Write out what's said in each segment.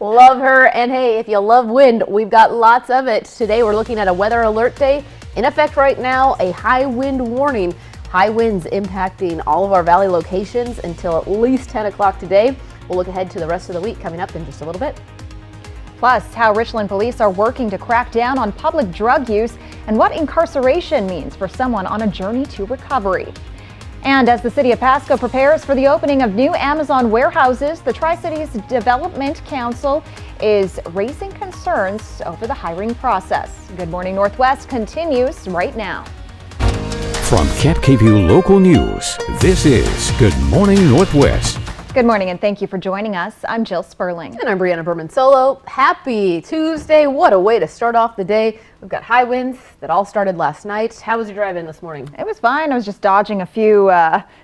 Love her. And hey, if you love wind, we've got lots of it. Today we're looking at a weather alert day. In effect right now, a high wind warning. High winds impacting all of our valley locations until at least 10 o'clock today. We'll look ahead to the rest of the week coming up in just a little bit. Plus, how Richland police are working to crack down on public drug use and what incarceration means for someone on a journey to recovery. And as the city of Pasco prepares for the opening of new Amazon warehouses, the Tri-Cities Development Council is raising concerns over the hiring process. Good Morning Northwest continues right now. From KapKView Local News, this is Good Morning Northwest. Good morning and thank you for joining us. I'm Jill Sperling. And I'm Brianna Berman-Solo. Happy Tuesday. What a way to start off the day. We've got high winds that all started last night. How was your drive in this morning? It was fine. I was just dodging a few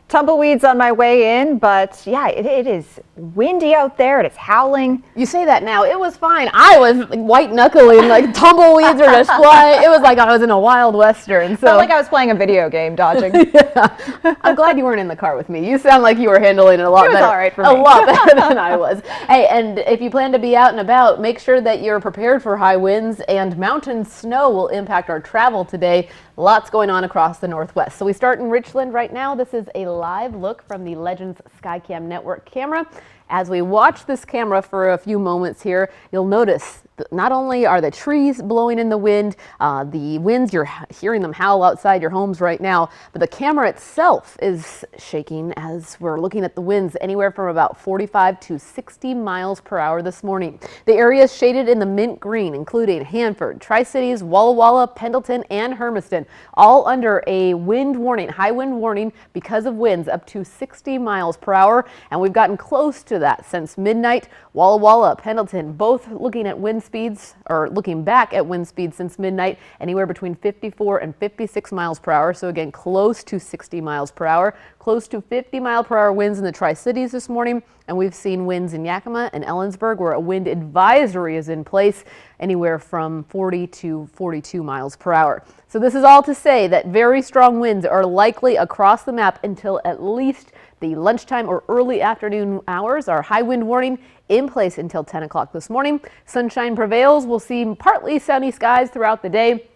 tumbleweeds on my way in, but yeah, it is windy out there. It is howling. You say that now. It was fine. I was white knuckling, like tumbleweeds are just flying. It was like I was in a wild western. So felt like I was playing a video game, dodging. Yeah. I'm glad you weren't in the car with me. You sound like you were handling it a lot better. All right for me. A lot better than I was. Hey, and if you plan to be out and about, make sure that you're prepared for high winds, and mountain snow will impact our travel today. Lots going on across the Northwest. So we start in Richland right now. This is a live look from the Legends Skycam Network camera. As we watch this camera for a few moments here, you'll notice that not only are the trees blowing in the wind, the winds, you're hearing them howl outside your homes right now, but the camera itself is shaking as we're looking at the winds anywhere from about 45 to 60 miles per hour this morning. The area is shaded in the mint green, including Hanford, Tri-Cities, Walla Walla, Pendleton, and Hermiston, all under a wind warning, high wind warning because of winds up to 60 miles per hour. And we've gotten close to that since midnight. Walla Walla, Pendleton, both looking at wind speeds, or looking back at wind speeds since midnight, anywhere between 54 and 56 miles per hour. So again, close to 60 miles per hour, close to 50 mile per hour winds in the Tri-Cities this morning. And we've seen winds in Yakima and Ellensburg where a wind advisory is in place, anywhere from 40 to 42 miles per hour. So this is all to say that very strong winds are likely across the map until at least the lunchtime or early afternoon hours. Our high wind warning in place until 10 o'clock this morning. Sunshine prevails. We'll see partly sunny skies throughout the day.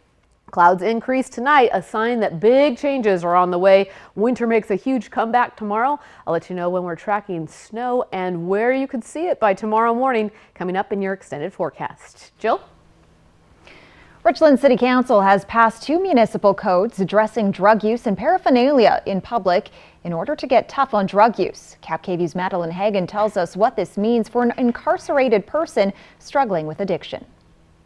Clouds increase tonight, a sign that big changes are on the way. Winter makes a huge comeback tomorrow. I'll let you know when we're tracking snow and where you could see it by tomorrow morning, coming up in your extended forecast. Jill? Richland City Council has passed 2 municipal codes addressing drug use and paraphernalia in public in order to get tough on drug use. KapKV's Madeline Hagan tells us what this means for an incarcerated person struggling with addiction.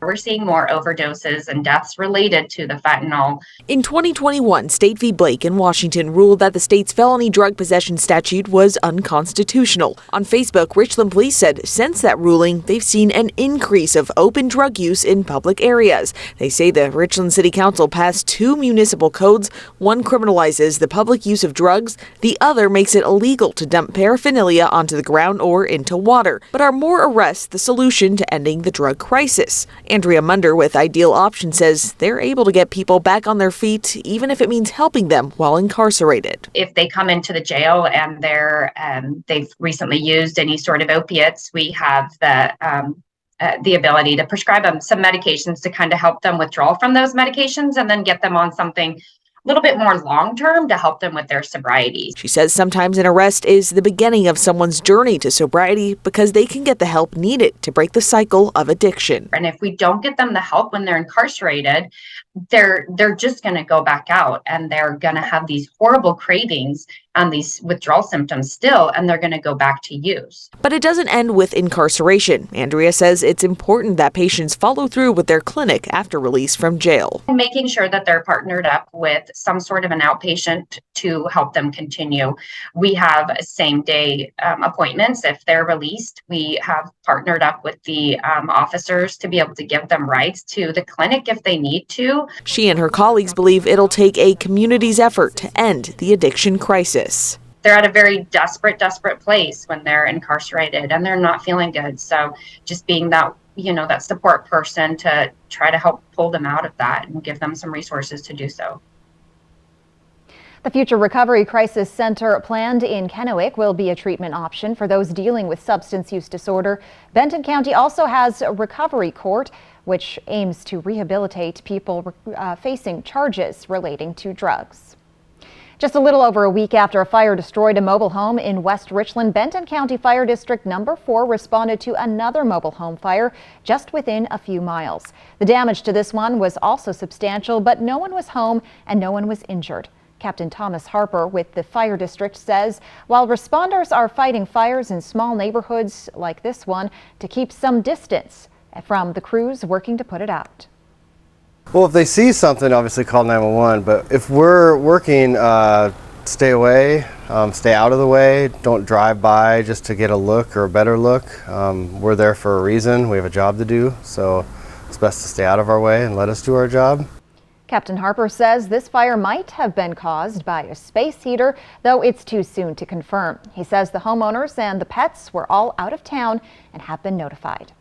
We're seeing more overdoses and deaths related to the fentanyl. In 2021, State v. Blake in Washington ruled that the state's felony drug possession statute was unconstitutional. On Facebook, Richland police said since that ruling, they've seen an increase of open drug use in public areas. They say the Richland City Council passed 2 municipal codes. One criminalizes the public use of drugs. The other makes it illegal to dump paraphernalia onto the ground or into water. But are more arrests the solution to ending the drug crisis? Andrea Munder with Ideal Option says they're able to get people back on their feet, even if it means helping them while incarcerated. If they come into the jail and they've recently used any sort of opiates, we have the ability to prescribe them some medications to kind of help them withdraw from those medications and then get them on something a little bit more long-term to help them with their sobriety. She says sometimes an arrest is the beginning of someone's journey to sobriety because they can get the help needed to break the cycle of addiction. And if we don't get them the help when they're incarcerated, they're just going to go back out and they're going to have these horrible cravings and these withdrawal symptoms still, and they're going to go back to use. But it doesn't end with incarceration. Andrea says it's important that patients follow through with their clinic after release from jail. And making sure that they're partnered up with some sort of an outpatient to help them continue. We have same day appointments. If they're released, we have partnered up with the officers to be able to give them rides to the clinic if they need to. She and her colleagues believe it'll take a community's effort to end the addiction crisis. They're at a very desperate place when they're incarcerated and they're not feeling good. So just being that, that support person to try to help pull them out of that and give them some resources to do so. The Future Recovery Crisis Center planned in Kennewick will be a treatment option for those dealing with substance use disorder. Benton County also has a recovery court, which aims to rehabilitate people facing charges relating to drugs. Just a little over a week after a fire destroyed a mobile home in West Richland, Benton County Fire District Number 4 responded to another mobile home fire just within a few miles. The damage to this one was also substantial, but no one was home and no one was injured. Captain Thomas Harper with the fire district says while responders are fighting fires in small neighborhoods like this one to keep some distance from the crews working to put it out. Well, if they see something, obviously call 911, but if we're working, stay away, stay out of the way, don't drive by just to get a look or a better look. We're there for a reason, we have a job to do, so it's best to stay out of our way and let us do our job. Captain Harper says this fire might have been caused by a space heater, though it's too soon to confirm. He says the homeowners and the pets were all out of town and have been notified.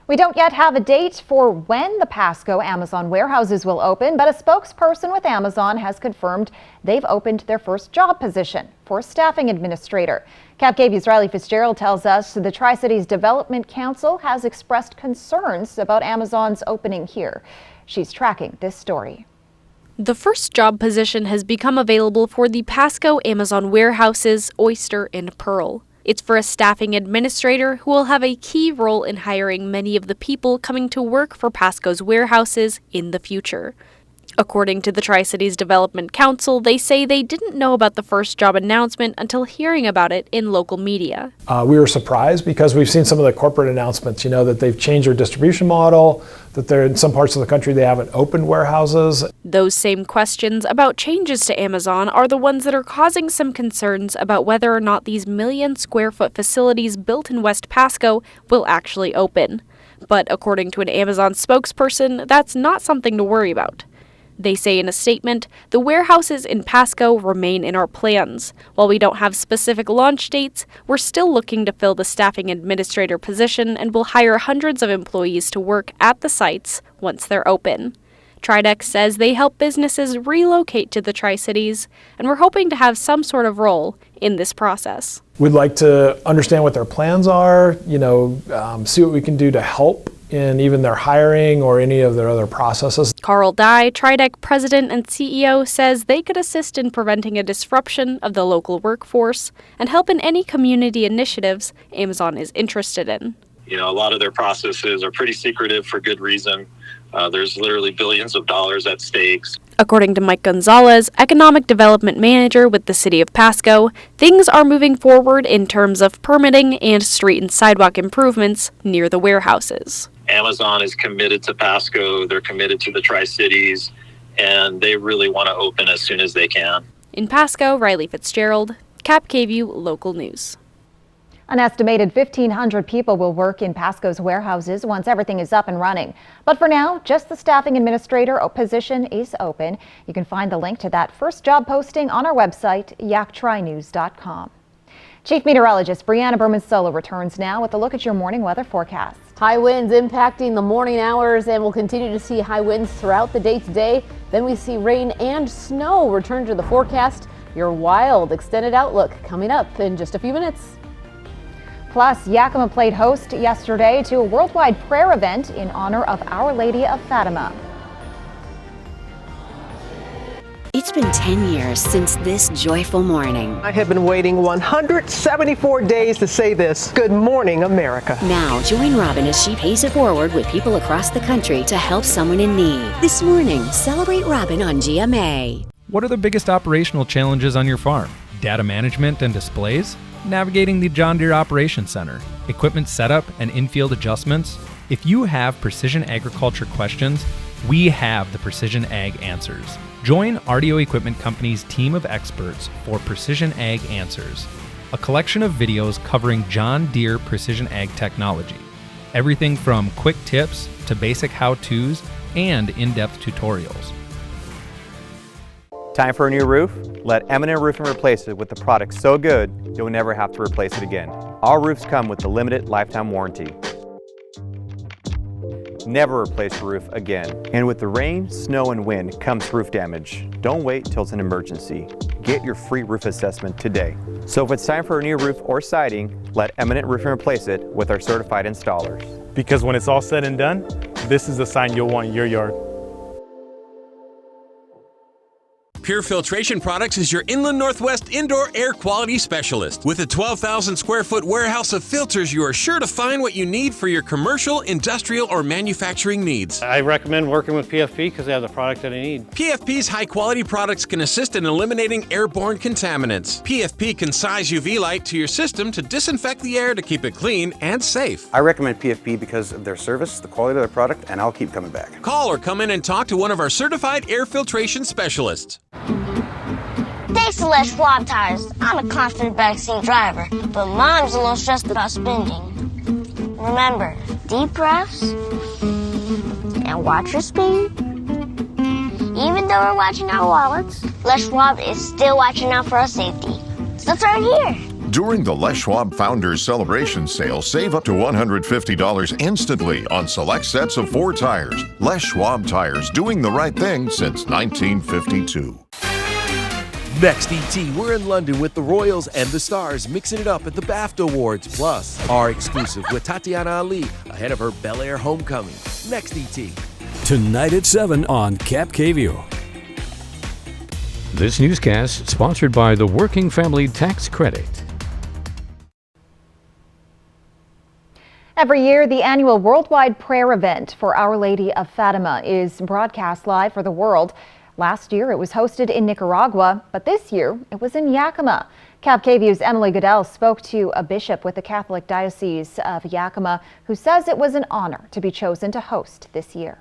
We don't yet have a date for when the Pasco Amazon warehouses will open, but a spokesperson with Amazon has confirmed they've opened their first job position for a staffing administrator. Cap KVU's Riley Fitzgerald tells us the Tri-Cities Development Council has expressed concerns about Amazon's opening here. She's tracking this story. The first job position has become available for the Pasco Amazon warehouses, Oyster and Pearl. It's for a staffing administrator who will have a key role in hiring many of the people coming to work for Pasco's warehouses in the future. According to the Tri-Cities Development Council, they say they didn't know about the first job announcement until hearing about it in local media. We were surprised because we've seen some of the corporate announcements, that they've changed their distribution model, that they're in some parts of the country they haven't opened warehouses. Those same questions about changes to Amazon are the ones that are causing some concerns about whether or not these million-square-foot facilities built in West Pasco will actually open. But according to an Amazon spokesperson, that's not something to worry about. They say in a statement, the warehouses in Pasco remain in our plans. While we don't have specific launch dates, we're still looking to fill the staffing administrator position and will hire hundreds of employees to work at the sites once they're open. Tridex says they help businesses relocate to the Tri-Cities, and we're hoping to have some sort of role in this process. We'd like to understand what their plans are, see what we can do to help in even their hiring or any of their other processes. Carl Dye, Tridex president and CEO, says they could assist in preventing a disruption of the local workforce and help in any community initiatives Amazon is interested in. A lot of their processes are pretty secretive for good reason. There's literally billions of dollars at stake. According to Mike Gonzalez, Economic Development Manager with the City of Pasco, things are moving forward in terms of permitting and street and sidewalk improvements near the warehouses. Amazon is committed to Pasco, they're committed to the Tri-Cities, and they really want to open as soon as they can. In Pasco, Riley Fitzgerald, Cap KVU Local News. An estimated 1,500 people will work in Pasco's warehouses once everything is up and running. But for now, just the staffing administrator position is open. You can find the link to that first job posting on our website, yaktrinews.com. Chief Meteorologist Brianna Berman-Solo returns now with a look at your morning weather forecast. High winds impacting the morning hours, and we'll continue to see high winds throughout the day today. Then we see rain and snow return to the forecast. Your wild extended outlook coming up in just a few minutes. Plus, Yakima played host yesterday to a worldwide prayer event in honor of Our Lady of Fatima. It's been 10 years since this joyful morning. I have been waiting 174 days to say this. Good morning, America. Now, join Robin as she pays it forward with people across the country to help someone in need. This morning, celebrate Robin on GMA. What are the biggest operational challenges on your farm? Data management and displays? Navigating the John Deere Operations Center? Equipment setup and in-field adjustments? If you have precision agriculture questions, we have the Precision Ag Answers. Join RDO Equipment Company's team of experts for Precision Ag Answers, a collection of videos covering John Deere precision ag technology. Everything from quick tips to basic how-tos and in-depth tutorials. Time for a new roof? Let M&M Roofing replace it with a product so good you'll never have to replace it again. Our roofs come with a limited lifetime warranty. Never replace your roof again. And with the rain, snow, and wind comes roof damage. Don't wait till it's an emergency. Get your free roof assessment today. So if it's time for a new roof or siding, let Eminent Roofing replace it with our certified installers. Because when it's all said and done, this is the sign you'll want in your yard. Pure Filtration Products is your Inland Northwest indoor air quality specialist. With a 12,000 square foot warehouse of filters, you are sure to find what you need for your commercial, industrial, or manufacturing needs. I recommend working with PFP because they have the product that I need. PFP's high quality products can assist in eliminating airborne contaminants. PFP can size UV light to your system to disinfect the air to keep it clean and safe. I recommend PFP because of their service, the quality of their product, and I'll keep coming back. Call or come in and talk to one of our certified air filtration specialists. Thanks to Les Schwab Tires, I'm a confident backseat driver, but Mom's a little stressed about spending. Remember, deep breaths and watch your speed. Even though we're watching our wallets, Les Schwab is still watching out for our safety. So turn here. During the Les Schwab Founders Celebration Sale, save up to $150 instantly on select sets of 4 tires. Les Schwab Tires, doing the right thing since 1952. Next, ET, we're in London with the Royals and the Stars, mixing it up at the BAFTA Awards. Plus, our exclusive with Tatiana Ali ahead of her Bel Air homecoming. Next, ET. Tonight at 7 on Cap KView. This newscast sponsored by the Working Family Tax Credit. Every year, the annual worldwide prayer event for Our Lady of Fatima is broadcast live for the world. Last year, it was hosted in Nicaragua, but this year, it was in Yakima. Cap KView's Emily Goodell spoke to a bishop with the Catholic Diocese of Yakima who says it was an honor to be chosen to host this year.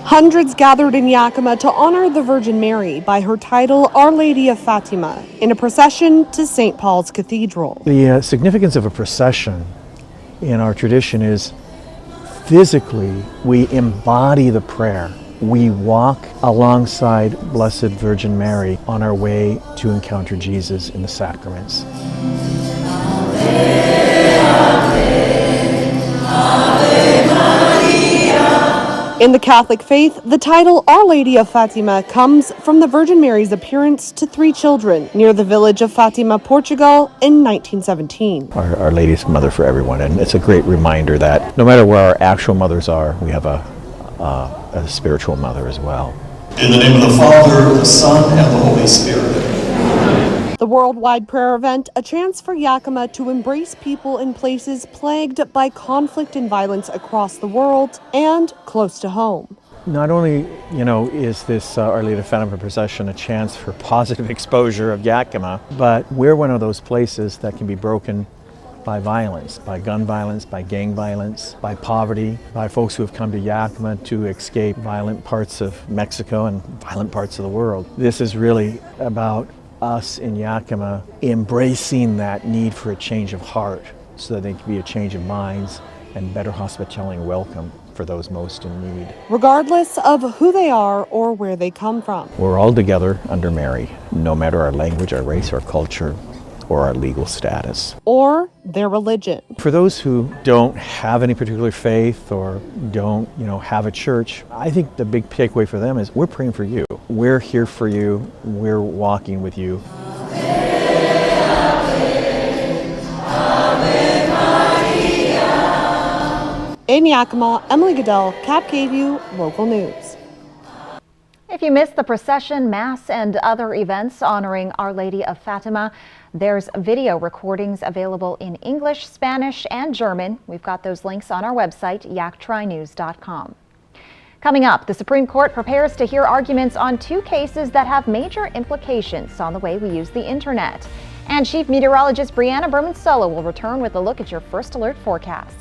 Hundreds gathered in Yakima to honor the Virgin Mary by her title, Our Lady of Fatima, in a procession to St. Paul's Cathedral. The significance of a procession in our tradition is physically we embody the prayer. We walk alongside Blessed Virgin Mary on our way to encounter Jesus in the sacraments. In the Catholic faith, the title Our Lady of Fatima comes from the Virgin Mary's appearance to 3 children near the village of Fatima, Portugal in 1917. Our Lady's mother for everyone, and it's a great reminder that no matter where our actual mothers are, we have a spiritual mother as well. In the name of the Father, the Son, and the Holy Spirit. The worldwide prayer event, a chance for Yakima to embrace people in places plagued by conflict and violence across the world and close to home. Not only, is this Our Lady of Fatima procession a chance for positive exposure of Yakima, but we're one of those places that can be broken by violence, by gun violence, by gang violence, by poverty, by folks who have come to Yakima to escape violent parts of Mexico and violent parts of the world. This is really about us in Yakima embracing that need for a change of heart so that there can be a change of minds and better hospitality and welcome for those most in need. Regardless of who they are or where they come from. We're all together under Mary, no matter our language, our race, our culture, or our legal status. Or their religion. For those who don't have any particular faith or don't, have a church, I think the big takeaway for them is we're praying for you. We're here for you. We're walking with you. In Yakima, Emily Goodell, Cap KView, Local News. If you missed the procession, mass, and other events honoring Our Lady of Fatima, there's video recordings available in English, Spanish, and German. We've got those links on our website, yaktrinews.com. Coming up, the Supreme Court prepares to hear arguments on 2 cases that have major implications on the way we use the internet. And Chief Meteorologist Brianna Berman-Solo will return with a look at your First Alert forecast.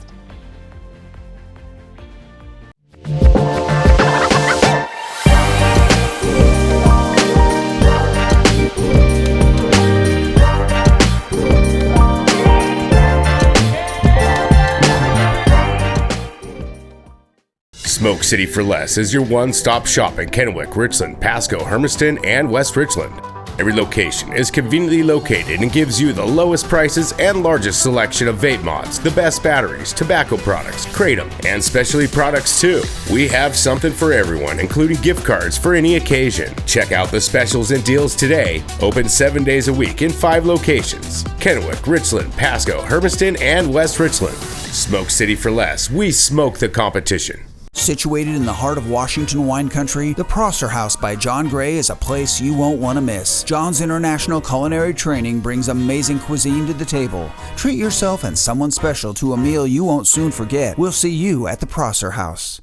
Smoke City for Less is your one-stop shop in Kennewick, Richland, Pasco, Hermiston, and West Richland. Every location is conveniently located and gives you the lowest prices and largest selection of vape mods, the best batteries, tobacco products, Kratom, and specialty products too. We have something for everyone, including gift cards for any occasion. Check out the specials and deals today. Open 7 days a week in 5 locations: Kennewick, Richland, Pasco, Hermiston, and West Richland. Smoke City for less. We smoke the competition. Situated in the heart of Washington wine country, the Prosser House by John Gray is a place you won't want to miss. John's international culinary training brings amazing cuisine to the table. Treat yourself and someone special to a meal you won't soon forget. We'll see you at the Prosser House.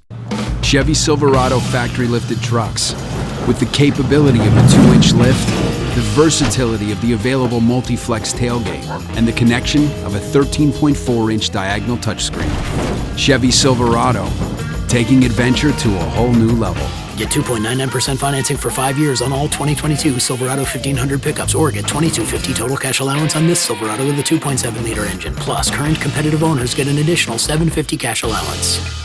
Chevy Silverado factory lifted trucks. With the capability of a 2-inch lift, the versatility of the available multi-flex tailgate, and the connection of a 13.4-inch diagonal touchscreen. Chevy Silverado, taking adventure to a whole new level. Get 2.99% financing for 5 years on all 2022 Silverado 1500 pickups, or get $2,250 total cash allowance on this Silverado with a 2.7-liter engine. Plus, current competitive owners get an additional $750 cash allowance.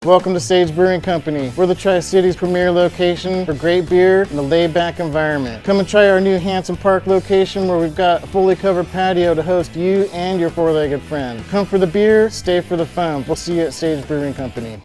Welcome to Sage Brewing Company. We're the Tri-Cities premier location for great beer and a laid-back environment. Come and try our new Hanson Park location, where we've got a fully covered patio to host you and your four-legged friend. Come for the beer, stay for the fun. We'll see you at Sage Brewing Company.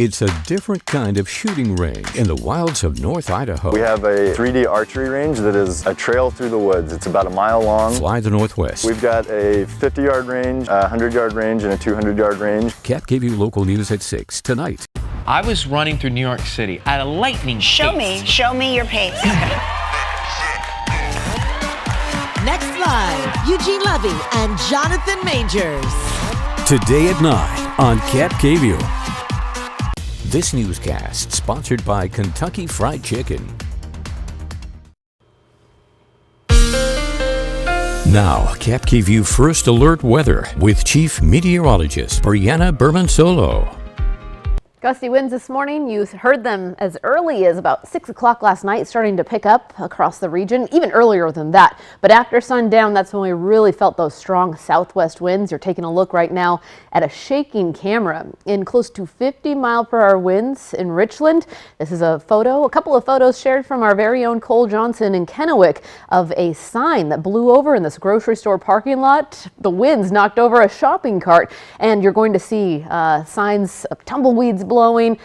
It's a different kind of shooting range in the wilds of North Idaho. We have a 3D archery range that is a trail through the woods. It's about a mile long. Fly the Northwest. We've got a 50-yard range, a 100-yard range, and a 200-yard range. KapKVU local news at 6 tonight. I was running through New York City at a lightning pace. Show me your pace. Next live, Eugene Levy and Jonathan Majors. Today at 9 on KapKVU. This newscast sponsored by Kentucky Fried Chicken. Now, KapKVU First Alert Weather with Chief Meteorologist Brianna Bermansolo. Gusty winds this morning. You heard them as early as about 6 o'clock last night, starting to pick up across the region, even earlier than that. But after sundown, that's when we really felt those strong southwest winds. You're taking a look right now at a shaking camera in close to 50-mile-per-hour winds in Richland. This is a couple of photos shared from our very own Cole Johnson in Kennewick of a sign that blew over in this grocery store parking lot. The winds knocked over a shopping cart, and you're going to see signs of tumbleweeds blowing,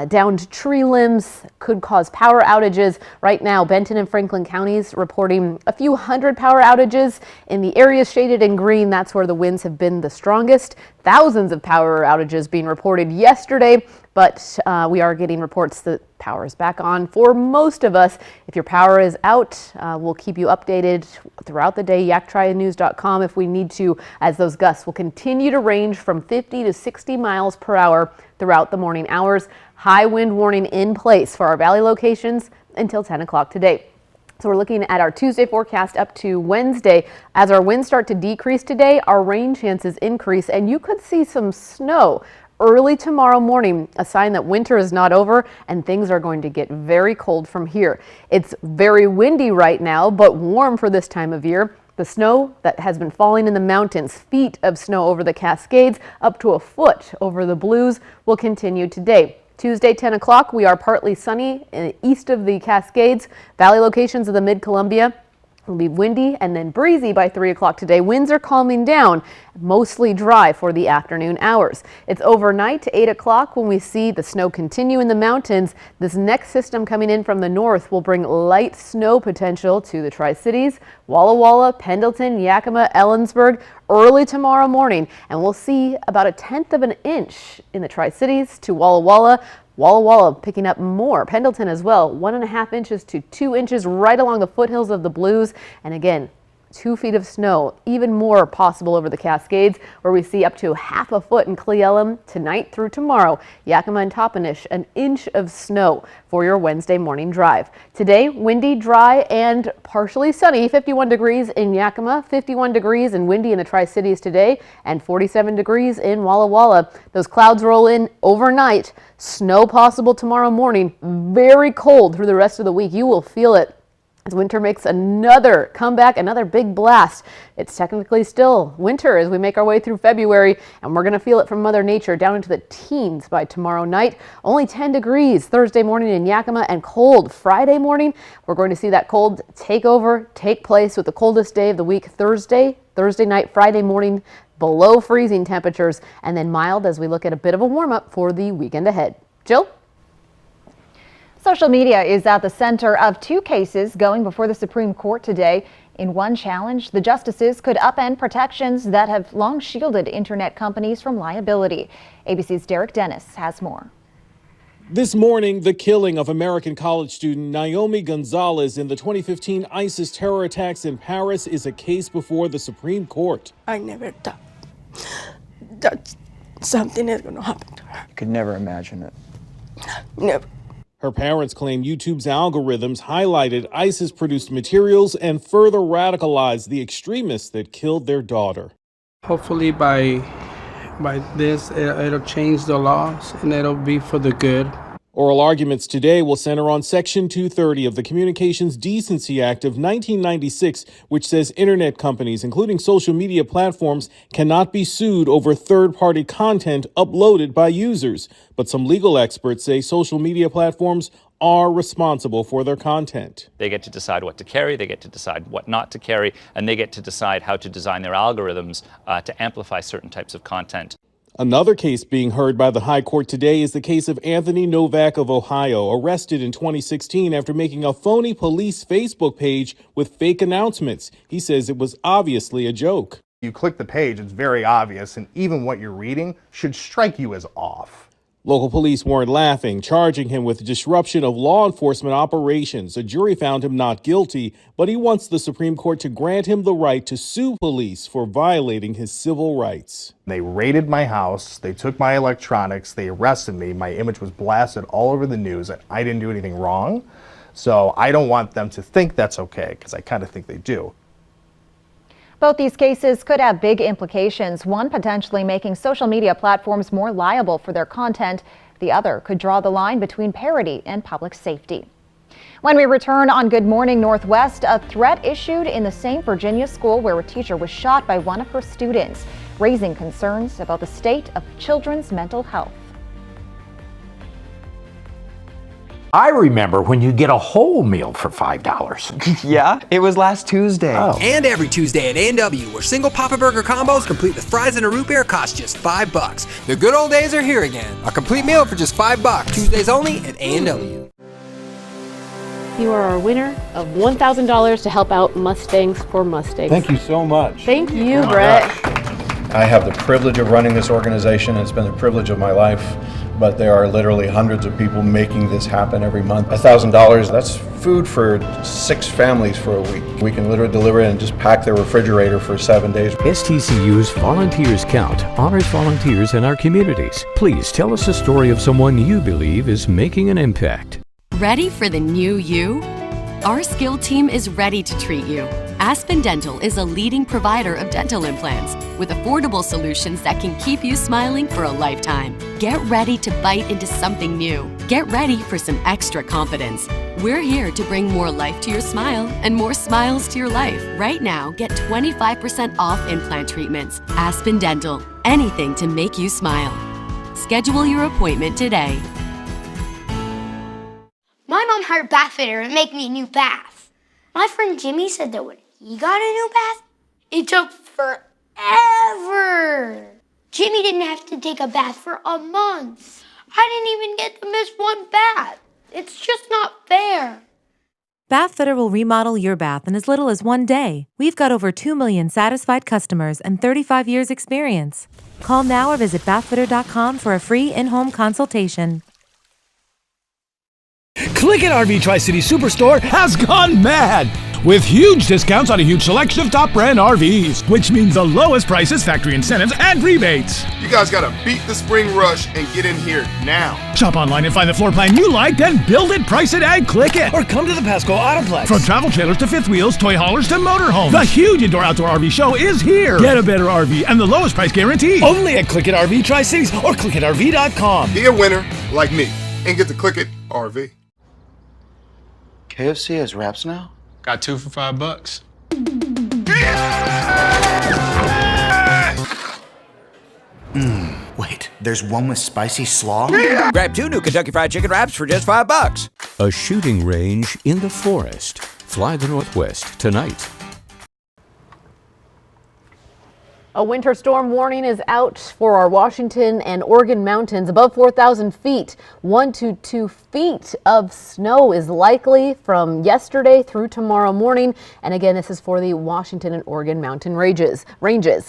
downed tree limbs, could cause power outages. Right now, Benton and Franklin counties reporting a few hundred power outages. In the areas shaded in green, that's where the winds have been the strongest. Thousands of power outages being reported yesterday, but we are getting reports that power is back on for most of us. If your power is out, we'll keep you updated throughout the day, yaktrianews.com if we need to, as those gusts will continue to range from 50 to 60 miles per hour throughout the morning hours. High wind warning in place for our valley locations until 10 o'clock today. So we're looking at our Tuesday forecast up to Wednesday. As our winds start to decrease today, our rain chances increase, and you could see some snow early tomorrow morning, a sign that winter is not over and things are going to get very cold from here. It's very windy right now, but warm for this time of year. The snow that has been falling in the mountains, feet of snow over the Cascades, up to a foot over the Blues, will continue today. Tuesday, 10 o'clock, we are partly sunny east of the Cascades. Valley locations of the Mid-Columbia will be windy and then breezy by 3 o'clock today. Winds are calming down, mostly dry for the afternoon hours. It's overnight, 8 o'clock, when we see the snow continue in the mountains. This next system coming in from the north will bring light snow potential to the Tri-Cities, Walla Walla, Pendleton, Yakima, Ellensburg early tomorrow morning. And we'll see about 1/10 of an inch in the Tri-Cities to Walla Walla. Walla Walla picking up more. Pendleton as well, 1.5 inches to 2 inches right along the foothills of the Blues. And again, 2 feet of snow, even more possible over the Cascades, where we see up to 1/2 foot in Cle Elum tonight through tomorrow. Yakima and Toppenish, 1 inch of snow for your Wednesday morning drive. Today, windy, dry, and partially sunny. 51 degrees in Yakima, 51 degrees and windy in the Tri-Cities today, and 47 degrees in Walla Walla. Those clouds roll in overnight. Snow possible tomorrow morning. Very cold through the rest of the week. You will feel it As winter makes another comeback, another big blast. It's technically still winter as we make our way through February, and we're going to feel it from Mother Nature down into the teens by tomorrow night. Only 10 degrees Thursday morning in Yakima and cold Friday morning. We're going to see that cold take place with the coldest day of the week Thursday night, Friday morning, below freezing temperatures, and then mild as we look at a bit of a warm up for the weekend ahead. Jill? Social media is at the center of two cases going before the Supreme Court today. In one challenge, the justices could upend protections that have long shielded internet companies from liability. ABC's Derek Dennis has more. This morning, the killing of American college student Naomi Gonzalez in the 2015 ISIS terror attacks in Paris is a case before the Supreme Court. I never thought that something is going to happen to her. I could never imagine it. Never. Her parents claim YouTube's algorithms highlighted ISIS-produced materials and further radicalized the extremists that killed their daughter. Hopefully by this, it'll change the laws and it'll be for the good. Oral arguments today will center on Section 230 of the Communications Decency Act of 1996, which says internet companies, including social media platforms, cannot be sued over third-party content uploaded by users. But some legal experts say social media platforms are responsible for their content. They get to decide what to carry, they get to decide what not to carry, and they get to decide how to design their algorithms to amplify certain types of content. Another case being heard by the High Court today is the case of Anthony Novak of Ohio, arrested in 2016 after making a phony police Facebook page with fake announcements. He says it was obviously a joke. You click the page, it's very obvious, and even what you're reading should strike you as off. Local police weren't laughing, charging him with disruption of law enforcement operations. A jury found him not guilty, but he wants the Supreme Court to grant him the right to sue police for violating his civil rights. They raided my house, they took my electronics, they arrested me, my image was blasted all over the news, and I didn't do anything wrong. So I don't want them to think that's okay, because I kind of think they do. Both these cases could have big implications, one potentially making social media platforms more liable for their content. The other could draw the line between parody and public safety. When we return on Good Morning Northwest, a threat issued in the same Virginia school where a teacher was shot by one of her students, raising concerns about the state of children's mental health. I remember when you get a whole meal for $5. Yeah, it was last Tuesday. Oh. And every Tuesday at A&W, where single Papa Burger combos complete with fries and a root beer cost just $5. The good old days are here again. A complete meal for just $5. Tuesdays only at A&W. You are our winner of $1,000 to help out Mustangs for Mustangs. Thank you so much. Thank you, Brett. I have the privilege of running this organization. It's been the privilege of my life, but there are literally hundreds of people making this happen every month. $1,000, that's food for 6 families for a week. We can literally deliver it and just pack their refrigerator for 7 days. STCU's Volunteers Count honors volunteers in our communities. Please tell us a story of someone you believe is making an impact. Ready for the new you? Our skilled team is ready to treat you. Aspen Dental is a leading provider of dental implants with affordable solutions that can keep you smiling for a lifetime. Get ready to bite into something new. Get ready for some extra confidence. We're here to bring more life to your smile and more smiles to your life. Right now, get 25% off implant treatments. Aspen Dental, anything to make you smile. Schedule your appointment today. My mom hired a bath fitter to make me a new bath. My friend Jimmy said that when he got a new bath, it took forever. Jimmy didn't have to take a bath for a month. I didn't even get to miss one bath. It's just not fair. Bath Fitter will remodel your bath in as little as 1 day. We've got over 2 million satisfied customers and 35 years experience. Call now or visit bathfitter.com for a free in-home consultation. Click-It RV Tri-City Superstore has gone mad with huge discounts on a huge selection of top-brand RVs, which means the lowest prices, factory incentives, and rebates. You guys gotta beat the spring rush and get in here now. Shop online and find the floor plan you like, then build it, price it, and click it. Or come to the Pasco Autoplex. From travel trailers to fifth wheels, toy haulers to motorhomes, the huge indoor-outdoor RV show is here. Get a better RV and the lowest price guarantee. Only at Click-It RV Tri-Cities or ClickItRV.com. Be a winner like me and get to Click-It RV. KFC has wraps now? Got 2 for $5. Wait, there's one with spicy slaw? Grab 2 new Kentucky Fried Chicken wraps for just $5. A shooting range in the forest. Fly the Northwest tonight. A winter storm warning is out for our Washington and Oregon mountains above 4,000 feet. 1 to 2 feet of snow is likely from yesterday through tomorrow morning. And again, this is for the Washington and Oregon mountain ranges.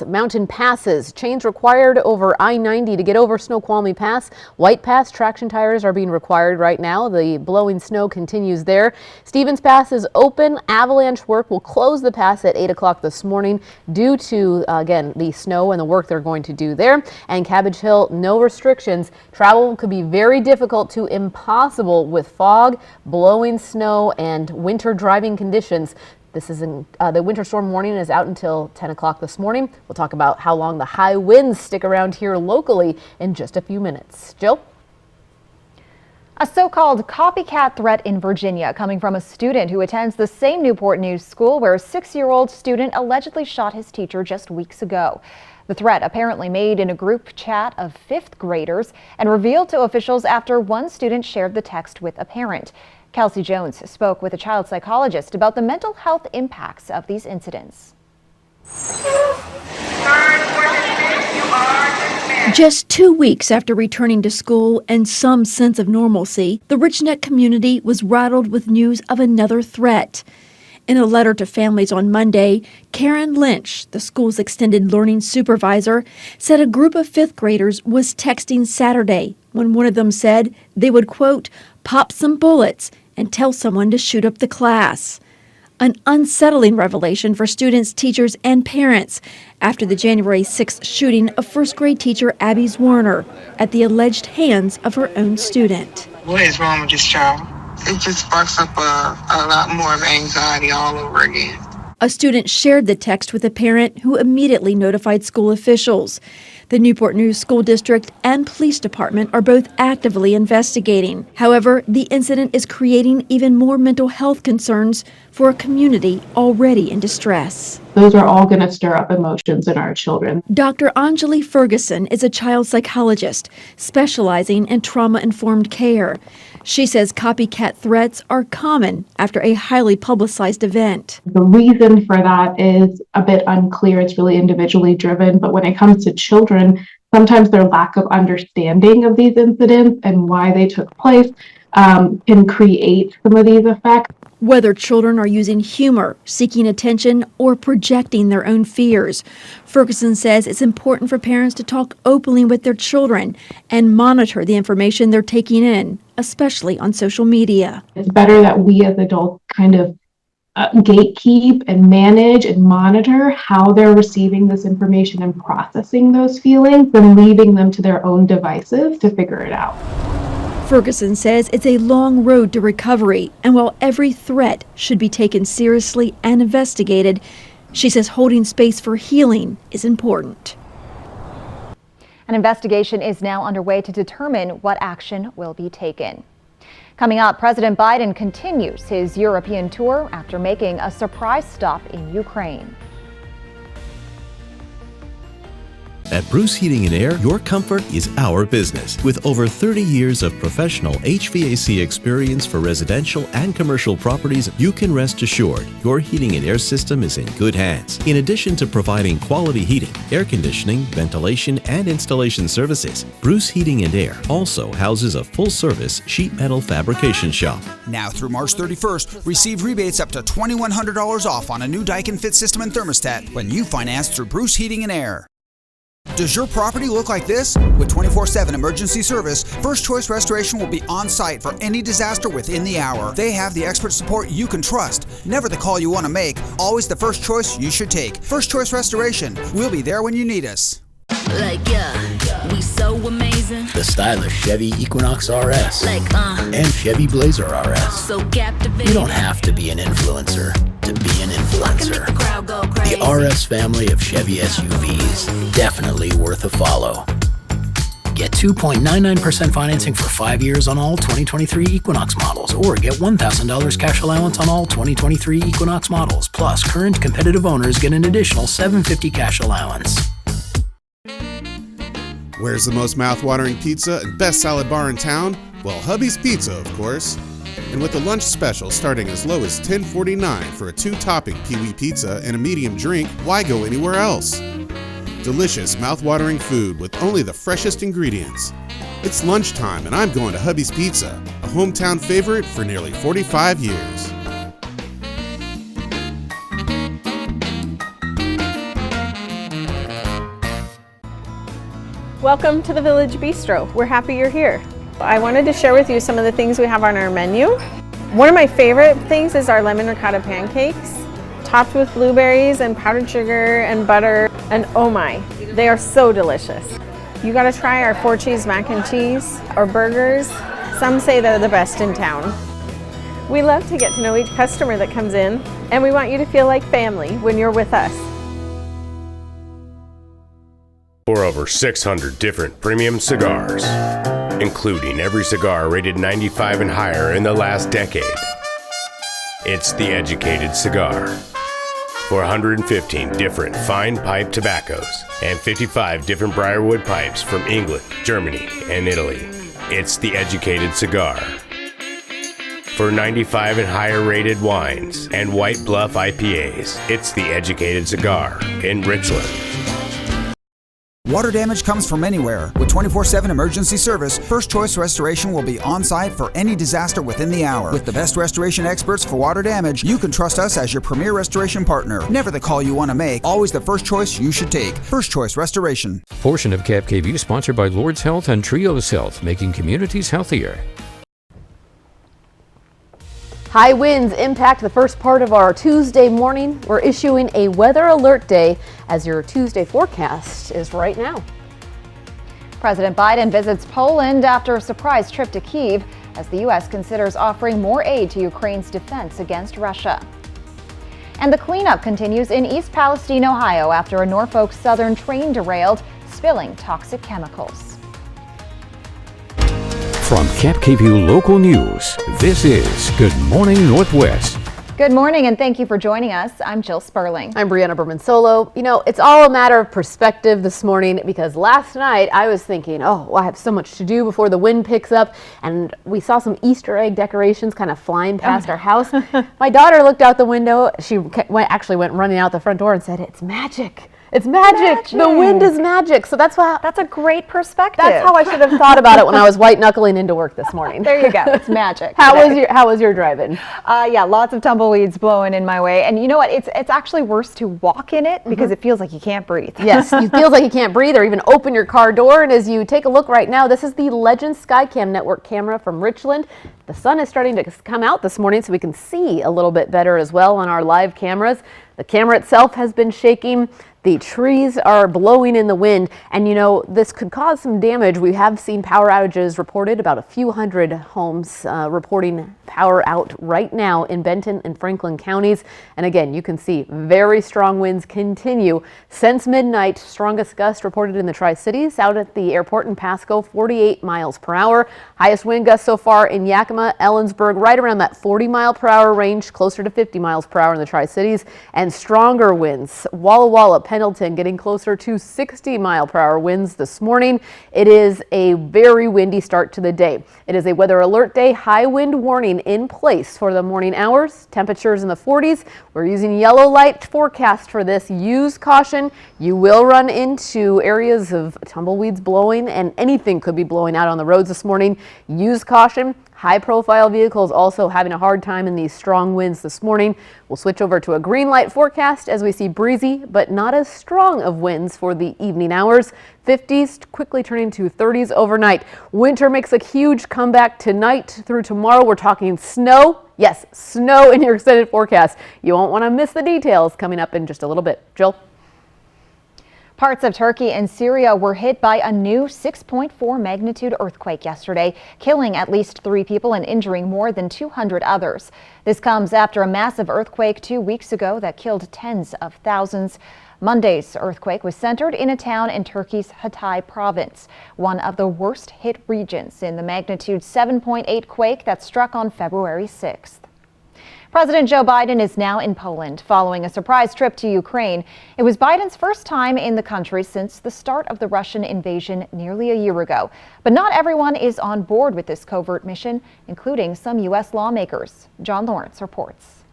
Mountain passes. Chains required over I-90 to get over Snoqualmie Pass. White Pass traction tires are being required right now. The blowing snow continues there. Stevens Pass is open. Avalanche work will close the pass at 8 o'clock this morning due to, again, the snow and the work they're going to do there. And Cabbage Hill, no restrictions. Travel could be very difficult to impossible with fog, blowing snow, and winter driving conditions. This is the winter storm warning is out until 10 o'clock this morning. We'll talk about how long the high winds stick around here locally in just a few minutes. Jill? A so-called copycat threat in Virginia coming from a student who attends the same Newport News school where a 6-year-old student allegedly shot his teacher just weeks ago. The threat apparently made in a group chat of 5th graders and revealed to officials after one student shared the text with a parent. Kelsey Jones spoke with a child psychologist about the mental health impacts of these incidents. Just 2 weeks after returning to school and some sense of normalcy, the Rich Neck community was rattled with news of another threat. In a letter to families on Monday, Karen Lynch, the school's extended learning supervisor, said a group of 5th graders was texting Saturday when one of them said they would, quote, pop some bullets and tell someone to shoot up the class. An unsettling revelation for students, teachers, and parents after the January 6th shooting of 1st grade teacher Abby Warner at the alleged hands of her own student. What is wrong with this child? It just sparks up a lot more of anxiety all over again. A student shared the text with a parent who immediately notified school officials. The Newport News School District and Police Department are both actively investigating. However, the incident is creating even more mental health concerns for a community already in distress. Those are all going to stir up emotions in our children. Dr. Anjali Ferguson is a child psychologist specializing in trauma-informed care. She says copycat threats are common after a highly publicized event. The reason for that is a bit unclear. It's really individually driven, but when it comes to children, sometimes their lack of understanding of these incidents and why they took place can create some of these effects. Whether children are using humor, seeking attention, or projecting their own fears, Ferguson says it's important for parents to talk openly with their children and monitor the information they're taking in, especially on social media. It's better that we as adults kind of gatekeep and manage and monitor how they're receiving this information and processing those feelings than leaving them to their own devices to figure it out. Ferguson says it's a long road to recovery, and while every threat should be taken seriously and investigated, she says holding space for healing is important. An investigation is now underway to determine what action will be taken. Coming up, President Biden continues his European tour after making a surprise stop in Ukraine. At Bruce Heating and Air, your comfort is our business. With over 30 years of professional HVAC experience for residential and commercial properties, you can rest assured your heating and air system is in good hands. In addition to providing quality heating, air conditioning, ventilation, and installation services, Bruce Heating and Air also houses a full-service sheet metal fabrication shop. Now through March 31st, receive rebates up to $2,100 off on a new Daikin Fit system and thermostat when you finance through Bruce Heating and Air. Does your property look like this? With 24/7 emergency service, First Choice Restoration will be on site for any disaster within the hour. They have the expert support you can trust. Never the call you want to make, always the first choice you should take. First Choice Restoration. We'll be there when you need us. We so amazing. The stylish Chevy Equinox RS. And Chevy Blazer RS. So captivating. You don't have to be an influencer to be an influencer. The crowd go crazy. The RS family of Chevy SUVs. Definitely worth a follow. Get 2.99% financing for 5 years on all 2023 Equinox models, or get $1,000 cash allowance on all 2023 Equinox models. Plus, current competitive owners get an additional $750 cash allowance. Where's the most mouth-watering pizza and best salad bar in town? Well, Hubby's Pizza, of course. And with the lunch special starting as low as $10.49 for a 2-topping Pee-wee pizza and a medium drink, why go anywhere else? Delicious, mouth-watering food with only the freshest ingredients. It's lunchtime and I'm going to Hubby's Pizza, a hometown favorite for nearly 45 years. Welcome to the Village Bistro. We're happy you're here. I wanted to share with you some of the things we have on our menu. One of my favorite things is our lemon ricotta pancakes, topped with blueberries and powdered sugar and butter, and oh my, they are so delicious. You gotta try our 4-cheese mac and cheese, our burgers. Some say they're the best in town. We love to get to know each customer that comes in, and we want you to feel like family when you're with us. For over 600 different premium cigars, including every cigar rated 95 and higher in the last decade. It's The Educated Cigar. For 115 different fine pipe tobaccos and 55 different Briarwood pipes from England, Germany, and Italy. It's The Educated Cigar. For 95 and higher rated wines and White Bluff IPAs, it's The Educated Cigar in Richland. Water damage comes from anywhere. With 24/7 emergency service, First Choice Restoration will be on site for any disaster within the hour. With the best restoration experts for water damage, you can trust us as your premier restoration partner. Never the call you want to make, always the first choice you should take. First Choice Restoration. Portion of Cap KVU sponsored by Lord's Health and Trios Health, making communities healthier. High winds impact the first part of our Tuesday morning. We're issuing a weather alert day as your Tuesday forecast is right now. President Biden visits Poland after a surprise trip to Kyiv as the U.S. considers offering more aid to Ukraine's defense against Russia. And the cleanup continues in East Palestine, Ohio after a Norfolk Southern train derailed, spilling toxic chemicals. From Cap KVU Local News, this is Good Morning Northwest. Good morning and thank you for joining us. I'm Jill Sperling. I'm Brianna Berman-Solo. You know, it's all a matter of perspective this morning because last night I was thinking, oh, I have so much to do before the wind picks up, and we saw some Easter egg decorations kind of flying past our house. My daughter looked out the window. She actually went running out the front door and said, "It's magic. It's magic. The wind is magic." So that's a great perspective. That's how I should have thought about it when I was white knuckling into work this morning. There you go. It's magic. How was your drive-in? Yeah, lots of tumbleweeds blowing in my way. And you know what? It's actually worse to walk in it because it feels like you can't breathe. Yes, it feels like you can't breathe or even open your car door. And as you take a look right now, this is the Legend Skycam Network camera from Richland. The sun is starting to come out this morning so we can see a little bit better as well on our live cameras. The camera itself has been shaking. The trees are blowing in the wind, and you know, this could cause some damage. We have seen power outages reported, about a few hundred homes reporting power out right now in Benton and Franklin counties. And again, you can see very strong winds continue since midnight. Strongest gust reported in the Tri-Cities out at the airport in Pasco, 48 miles per hour. Highest wind gusts so far in Yakima, Ellensburg, right around that 40 mile per hour range, closer to 50 miles per hour in the Tri-Cities, and stronger winds. Walla Walla, Pendleton getting closer to 60 mile per hour winds this morning. It is a very windy start to the day. It is a weather alert day, high wind warning in place for the morning hours. Temperatures in the 40s. We're using yellow light forecast for this. Use caution. You will run into areas of tumbleweeds blowing, and anything could be blowing out on the roads this morning. Use caution. High-profile vehicles also having a hard time in these strong winds this morning. We'll switch over to a green light forecast as we see breezy but not as strong of winds for the evening hours. 50s quickly turning to 30s overnight. Winter makes a huge comeback tonight through tomorrow. We're talking snow. Yes, snow in your extended forecast. You won't want to miss the details coming up in just a little bit. Jill? Parts of Turkey and Syria were hit by a new 6.4 magnitude earthquake yesterday, killing at least 3 people and injuring more than 200 others. This comes after a massive earthquake 2 weeks ago that killed tens of thousands. Monday's earthquake was centered in a town in Turkey's Hatay province, one of the worst hit regions in the magnitude 7.8 quake that struck on February 6th. President Joe Biden is now in Poland following a surprise trip to Ukraine. It was Biden's first time in the country since the start of the Russian invasion nearly a year ago. But not everyone is on board with this covert mission, including some U.S. lawmakers. John Lawrence reports.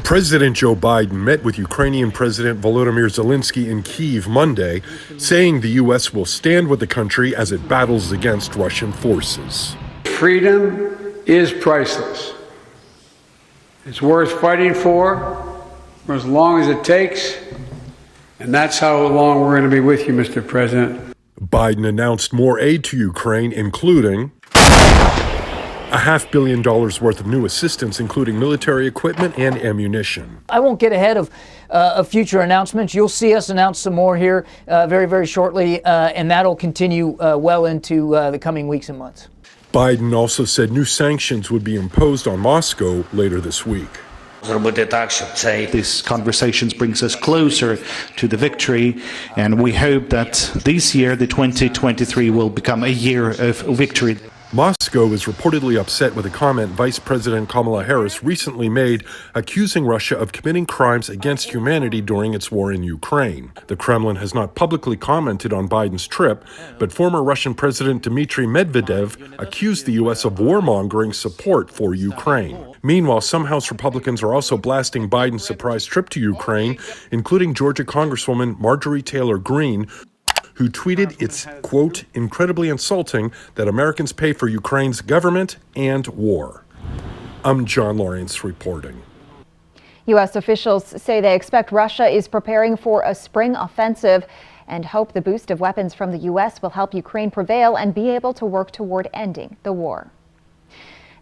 President Joe Biden met with Ukrainian President Volodymyr Zelensky in Kyiv Monday, saying the U.S. will stand with the country as it battles against Russian forces. Freedom is priceless. It's worth fighting for as long as it takes, and that's how long we're going to be with you, Mr. President. Biden announced more aid to Ukraine, including a $500 million worth of new assistance, including military equipment and ammunition. I won't get ahead of future announcements. You'll see us announce some more here very, very shortly, and that'll continue well into the coming weeks and months. Biden also said new sanctions would be imposed on Moscow later this week. These conversations brings us closer to the victory, and we hope that this year, the 2023, will become a year of victory. Moscow is reportedly upset with a comment Vice President Kamala Harris recently made, accusing Russia of committing crimes against humanity during its war in Ukraine. The Kremlin has not publicly commented on Biden's trip, but former Russian President Dmitry Medvedev accused the U.S. of warmongering support for Ukraine. Meanwhile, some House Republicans are also blasting Biden's surprise trip to Ukraine, including Georgia Congresswoman Marjorie Taylor Greene, who tweeted it's, quote, incredibly insulting that Americans pay for Ukraine's government and war. I'm John Lawrence reporting. U.S. officials say they expect Russia is preparing for a spring offensive and hope the boost of weapons from the U.S. will help Ukraine prevail and be able to work toward ending the war.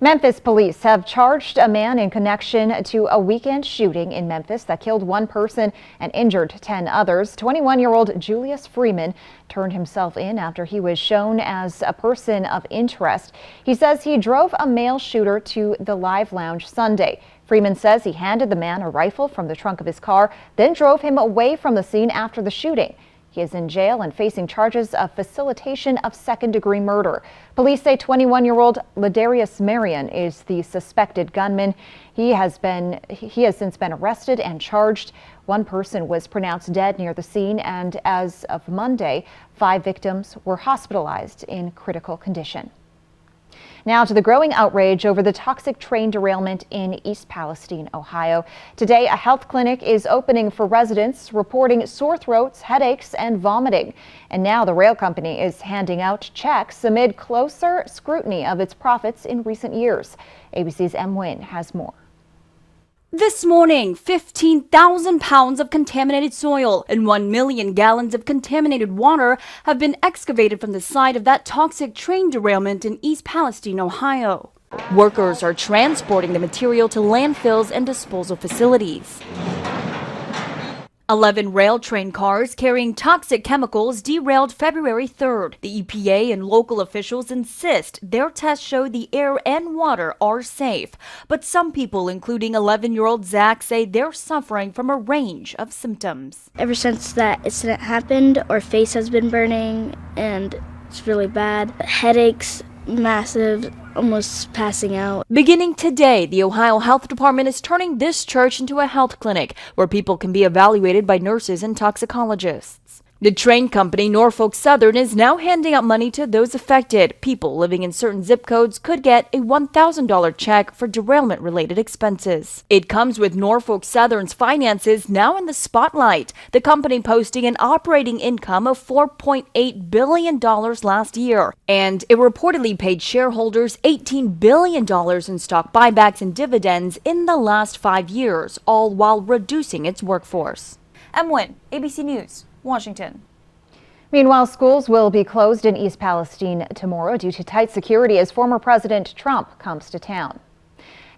Memphis police have charged a man in connection to a weekend shooting in Memphis that killed 1 person and injured 10 others. 21-year-old Julius Freeman turned himself in after he was shown as a person of interest. He says he drove a male shooter to the Live Lounge Sunday. Freeman says he handed the man a rifle from the trunk of his car, then drove him away from the scene after the shooting. He is in jail and facing charges of facilitation of second-degree murder. Police say 21-year-old Ladarius Marion is the suspected gunman. He has since been arrested and charged. 1 person was pronounced dead near the scene, and as of Monday, 5 victims were hospitalized in critical condition. Now to the growing outrage over the toxic train derailment in East Palestine, Ohio. Today, a health clinic is opening for residents reporting sore throats, headaches, and vomiting. And now the rail company is handing out checks amid closer scrutiny of its profits in recent years. ABC's M. Nguyen has more. This morning, 15,000 pounds of contaminated soil and 1 million gallons of contaminated water have been excavated from the site of that toxic train derailment in East Palestine, Ohio. Workers are transporting the material to landfills and disposal facilities. 11 rail train cars carrying toxic chemicals derailed February 3rd. The EPA and local officials insist their tests show the air and water are safe. But some people, including 11-year-old Zach, say they're suffering from a range of symptoms. Ever since that incident happened, our face has been burning and it's really bad. Headaches, massive, almost passing out. Beginning today, the Ohio Health Department is turning this church into a health clinic where people can be evaluated by nurses and toxicologists. The train company Norfolk Southern is now handing out money to those affected. People living in certain zip codes could get a $1,000 check for derailment-related expenses. It comes with Norfolk Southern's finances now in the spotlight. The company posting an operating income of $4.8 billion last year. And it reportedly paid shareholders $18 billion in stock buybacks and dividends in the last 5 years, all while reducing its workforce. M. Nguyen, ABC News, Washington. Meanwhile, schools will be closed in East Palestine tomorrow due to tight security as former President Trump comes to town.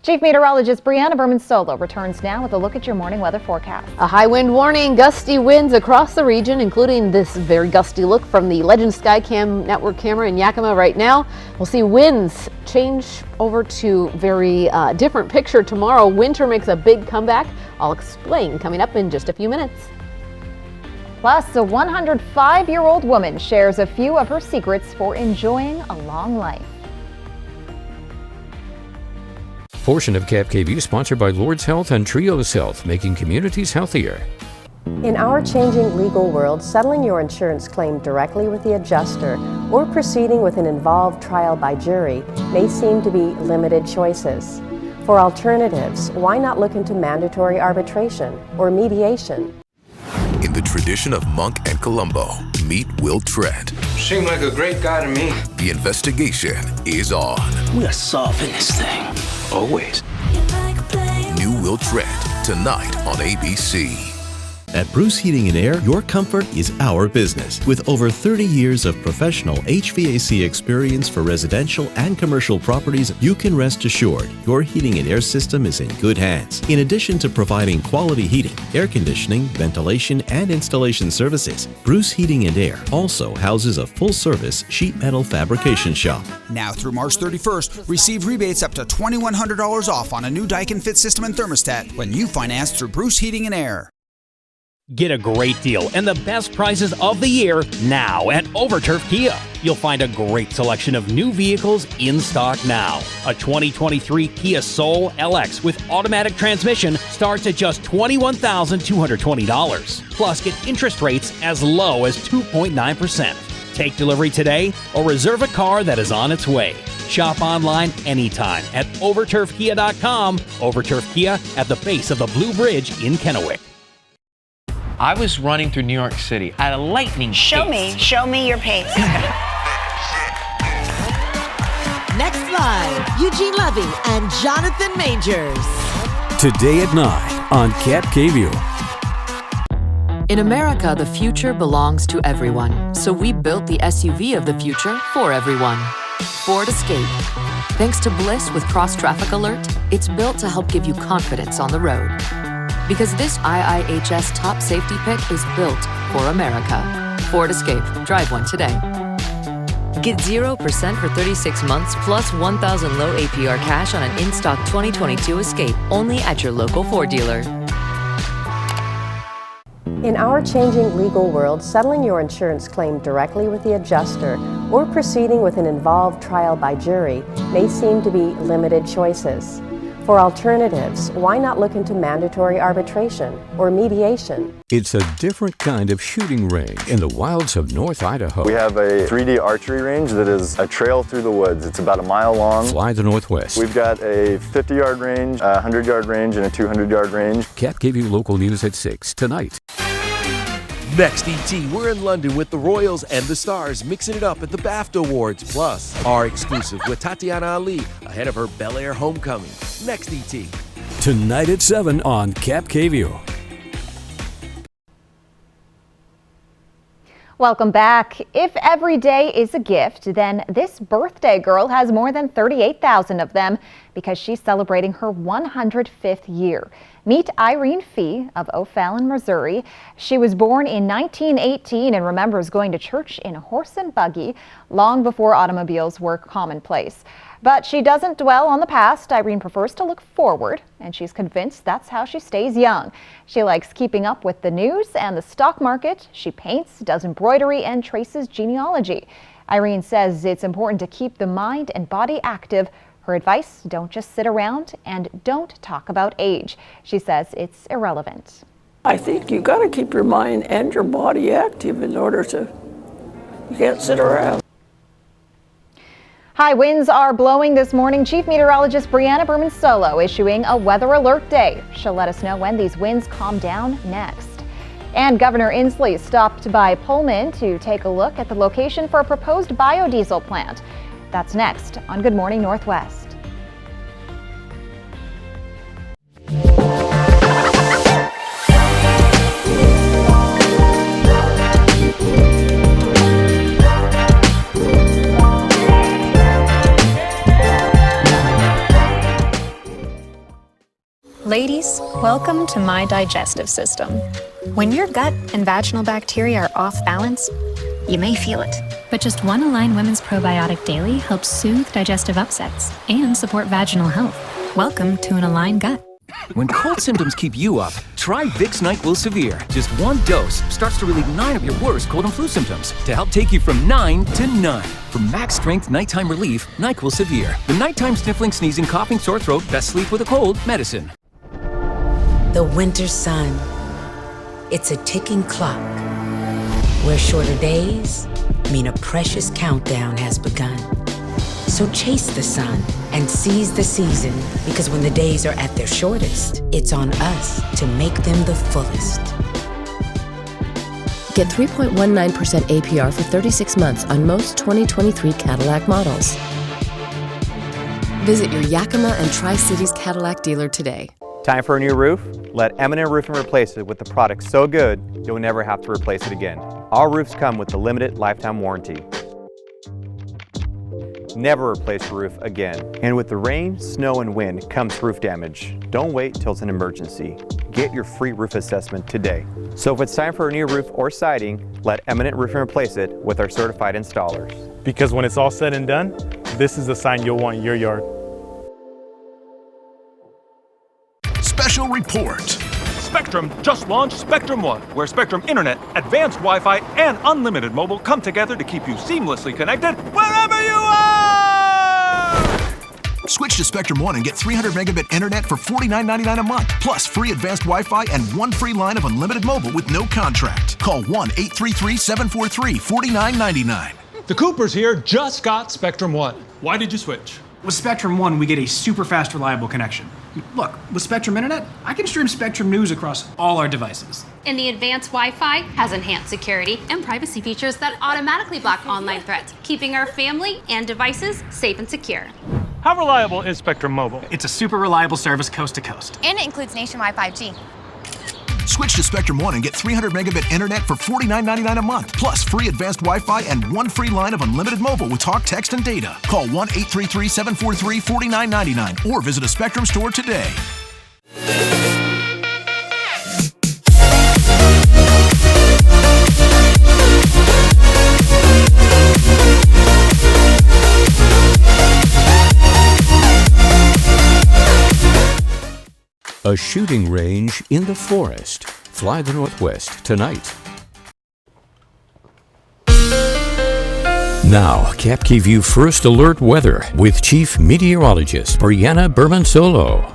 Chief Meteorologist Brianna Berman-Solo returns now with a look at your morning weather forecast. A high wind warning, gusty winds across the region, including this very gusty look from the Legend Skycam network camera in Yakima right now. We'll see winds change over to very different picture tomorrow. Winter makes a big comeback. I'll explain coming up in just a few minutes. Plus, a 105-year-old woman shares a few of her secrets for enjoying a long life. Portion of Cap KVU sponsored by Lord's Health and Trios Health, making communities healthier. In our changing legal world, settling your insurance claim directly with the adjuster or proceeding with an involved trial by jury may seem to be limited choices. For alternatives, why not look into mandatory arbitration or mediation? In the tradition of Monk and Columbo, meet Will Trent. Seemed like a great guy to me. The investigation is on. We are solving this thing. Always. New Will Trent, tonight on ABC. At Bruce Heating and Air, your comfort is our business. With over 30 years of professional HVAC experience for residential and commercial properties, you can rest assured your heating and air system is in good hands. In addition to providing quality heating, air conditioning, ventilation, and installation services, Bruce Heating and Air also houses a full-service sheet metal fabrication shop. Now through March 31st, receive rebates up to $2,100 off on a new Daikin Fit system and thermostat when you finance through Bruce Heating and Air. Get a great deal and the best prices of the year now at Overturf Kia. You'll find a great selection of new vehicles in stock now. A 2023 Kia Soul LX with automatic transmission starts at just $21,220. Plus, get interest rates as low as 2.9%. Take delivery today or reserve a car that is on its way. Shop online anytime at overturfkia.com. Overturf Kia at the base of the Blue Bridge in Kennewick. I was running through New York City at a lightning pace. Show me your pace. Next live, Eugene Levy and Jonathan Majors. Today at 9 on Cap KVU. In America, the future belongs to everyone. So we built the SUV of the future for everyone. Ford Escape. Thanks to Bliss with Cross Traffic Alert, it's built to help give you confidence on the road. Because this IIHS top safety pick is built for America. Ford Escape. Drive one today. Get 0% for 36 months plus 1,000 low APR cash on an in-stock 2022 Escape only at your local Ford dealer. In our changing legal world, settling your insurance claim directly with the adjuster or proceeding with an involved trial by jury may seem to be limited choices. For alternatives, why not look into mandatory arbitration or mediation? It's a different kind of shooting range in the wilds of North Idaho. We have a 3D archery range that is a trail through the woods. It's about a mile long. Fly the Northwest. We've got a 50-yard range, a 100-yard range, and a 200-yard range. Cap gave you local news at 6 tonight. Next, ET, we're in London with the Royals and the Stars, mixing it up at the BAFTA Awards. Plus, our exclusive with Tatiana Ali ahead of her Bel Air homecoming. Next, ET. Tonight at 7 on Cap KVU. Welcome back. If every day is a gift, then this birthday girl has more than 38,000 of them because she's celebrating her 105th year. Meet Irene Fee of O'Fallon, Missouri. She was born in 1918 and remembers going to church in a horse and buggy long before automobiles were commonplace. But she doesn't dwell on the past. Irene prefers to look forward, and she's convinced that's how she stays young. She likes keeping up with the news and the stock market. She paints, does embroidery, and traces genealogy. Irene says it's important to keep the mind and body active. Her advice, don't just sit around and don't talk about age. She says it's irrelevant. I think you got to keep your mind and your body active in order to, you can't sit around. High winds are blowing this morning. Chief Meteorologist Brianna Berman-Solo issuing a weather alert day. She'll let us know when these winds calm down next. And Governor Inslee stopped by Pullman to take a look at the location for a proposed biodiesel plant. That's next on Good Morning Northwest. Ladies, welcome to my digestive system. When your gut and vaginal bacteria are off balance, you may feel it. But just one Align Women's Probiotic Daily helps soothe digestive upsets and support vaginal health. Welcome to an Align gut. When cold symptoms keep you up, try Vicks NyQuil Severe. Just one dose starts to relieve 9 of your worst cold and flu symptoms to help take you from 9 to 9. For max strength nighttime relief, NyQuil Severe. The nighttime sniffling, sneezing, coughing, sore throat, best sleep with a cold medicine. The winter sun. It's a ticking clock where shorter days mean a precious countdown has begun. So chase the sun and seize the season, because when the days are at their shortest, it's on us to make them the fullest. Get 3.19% APR for 36 months on most 2023 Cadillac models. Visit your Yakima and Tri-Cities Cadillac dealer today. Time for a new roof? Let M&M Roofing replace it with the product so good, you'll never have to replace it again. All roofs come with the limited lifetime warranty. Never replace your roof again. And with the rain, snow, and wind comes roof damage. Don't wait till it's an emergency. Get your free roof assessment today. So if it's time for a new roof or siding, let Eminent Roofing replace it with our certified installers. Because when it's all said and done, this is the sign you'll want in your yard. Special report. Spectrum just launched Spectrum One, where Spectrum Internet, advanced Wi-Fi, and unlimited mobile come together to keep you seamlessly connected wherever you are! Switch to Spectrum One and get 300 megabit internet for $49.99 a month, plus free advanced Wi-Fi and one free line of unlimited mobile with no contract. Call 1-833-743-4999. The Coopers here just got Spectrum One. Why did you switch? With Spectrum One, we get a super fast, reliable connection. Look, with Spectrum Internet, I can stream Spectrum News across all our devices. And the advanced Wi-Fi has enhanced security and privacy features that automatically block online threats, keeping our family and devices safe and secure. How reliable is Spectrum Mobile? It's a super reliable service coast to coast. And it includes nationwide 5G. Switch to Spectrum One and get 300 megabit internet for $49.99 a month, plus free advanced Wi-Fi and one free line of unlimited mobile with talk, text, and data. Call 1-833-743-4999 or visit a Spectrum store today. A shooting range in the forest. Fly the Northwest tonight. Now, Cap KVU First Alert Weather with Chief Meteorologist Brianna Bermansolo.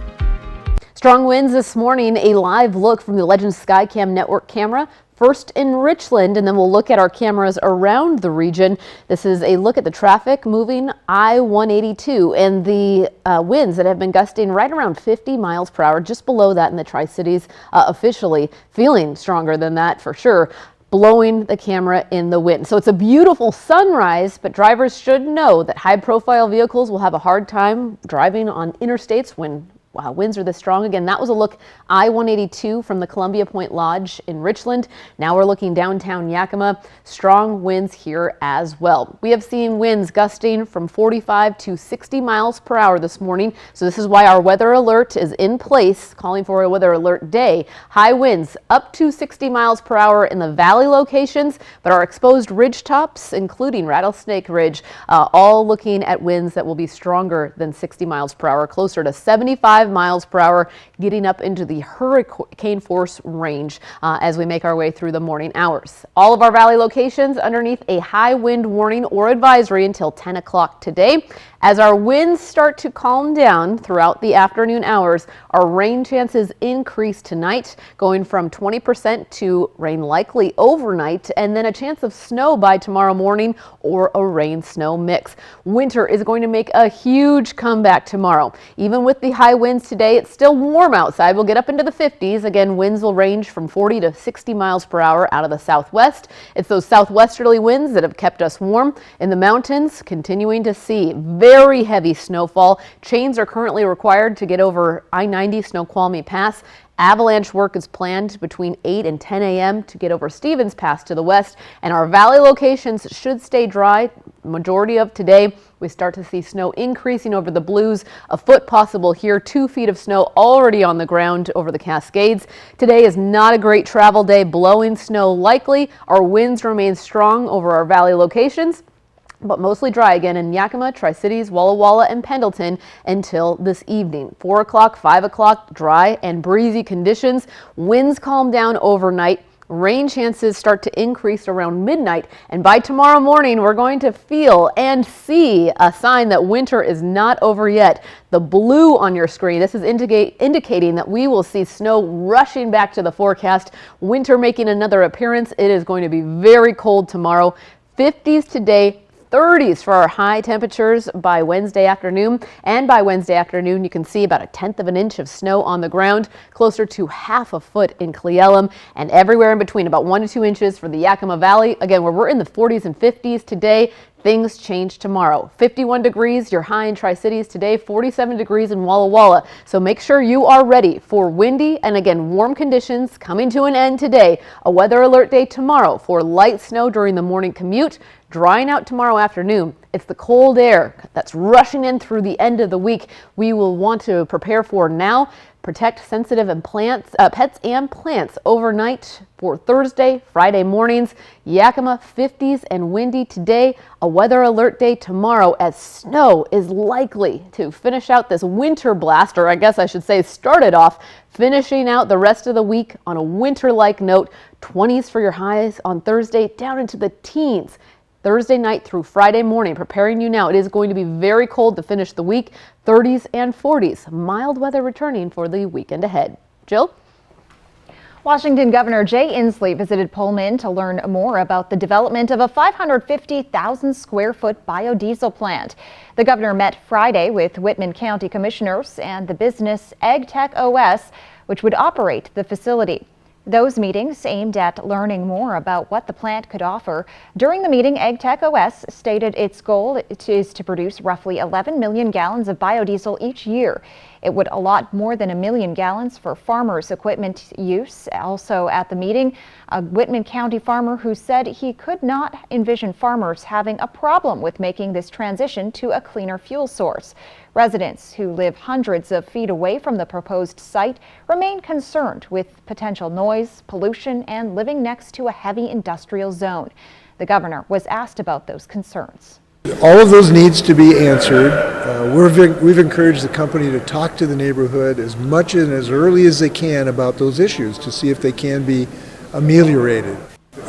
Strong winds this morning. A live look from the Legend Skycam network camera. First in Richland, and then we'll look at our cameras around the region. This is a look at the traffic moving I-182 and the winds that have been gusting right around 50 miles per hour, just below that in the Tri-Cities, officially feeling stronger than that for sure, blowing the camera in the wind. So it's a beautiful sunrise, but drivers should know that high-profile vehicles will have a hard time driving on interstates when winds are this strong. Again, that was a look I-182 from the Columbia Point Lodge in Richland. Now we're looking downtown Yakima. Strong winds here as well. We have seen winds gusting from 45 to 60 miles per hour this morning. So this is why our weather alert is in place, calling for a weather alert day. High winds up to 60 miles per hour in the valley locations, but our exposed ridge tops, including Rattlesnake Ridge, all looking at winds that will be stronger than 60 miles per hour, closer to 75 miles per hour, getting up into the hurricane force range as we make our way through the morning hours. All of our valley locations underneath a high wind warning or advisory until 10 o'clock today. As our winds start to calm down throughout the afternoon hours, our rain chances increase tonight, going from 20% to rain likely overnight, and then a chance of snow by tomorrow morning or a rain-snow mix. Winter is going to make a huge comeback tomorrow. Even with the high winds today, it's still warm outside. We'll get up into the 50s. Again, winds will range from 40 to 60 miles per hour out of the southwest. It's those southwesterly winds that have kept us warm. In the mountains, continuing to see very heavy snowfall. Chains are currently required to get over I-90 Snoqualmie Pass. Avalanche work is planned between 8 and 10 a.m. to get over Stevens Pass to the west, and our valley locations should stay dry majority of today. We start to see snow increasing over the Blues, a foot possible here, 2 feet of snow already on the ground over the Cascades. Today is not a great travel day, blowing snow likely. Our winds remain strong over our valley locations, but mostly dry again in Yakima, Tri-Cities, Walla Walla, and Pendleton until this evening. 4 o'clock, 5 o'clock, dry and breezy conditions. Winds calm down overnight. Rain chances start to increase around midnight, and by tomorrow morning we're going to feel and see a sign that winter is not over yet. The blue on your screen, this is indicating that we will see snow rushing back to the forecast. Winter making another appearance. It is going to be very cold tomorrow. 50s today, 30s for our high temperatures by Wednesday afternoon. And by Wednesday afternoon, you can see about 1/10 of an inch of snow on the ground, closer to 1/2 foot in Cle Elum, and everywhere in between, about 1 to 2 inches for the Yakima Valley. Again, where we're in the 40s and 50s today. Things change tomorrow. 51 degrees, your high in Tri-Cities today, 47 degrees in Walla Walla. So make sure you are ready for windy and again warm conditions coming to an end today. A weather alert day tomorrow for light snow during the morning commute, drying out tomorrow afternoon. It's the cold air that's rushing in through the end of the week we will want to prepare for now. Protect sensitive and pets and plants overnight for Thursday, Friday mornings. Yakima 50s and windy today. A weather alert day tomorrow as snow is likely to finish out this winter blast, or I guess I should say start it off, finishing out the rest of the week on a winter-like note. 20s for your highs on Thursday, down into the teens Thursday night through Friday morning. Preparing you now. It is going to be very cold to finish the week. 30s and 40s. Mild weather returning for the weekend ahead. Jill? Washington Governor Jay Inslee visited Pullman to learn more about the development of a 550,000 square foot biodiesel plant. The governor met Friday with Whitman County commissioners and the business AgTech OS, which would operate the facility. Those meetings aimed at learning more about what the plant could offer. During the meeting, AgTech OS stated its goal is to produce roughly 11 million gallons of biodiesel each year. It would allot more than 1 million gallons for farmers' equipment use. Also at the meeting, a Whitman County farmer who said he could not envision farmers having a problem with making this transition to a cleaner fuel source. Residents who live hundreds of feet away from the proposed site remain concerned with potential noise, pollution, and living next to a heavy industrial zone. The governor was asked about those concerns. All of those needs to be answered. We've encouraged the company to talk to the neighborhood as much and as early as they can about those issues to see if they can be ameliorated.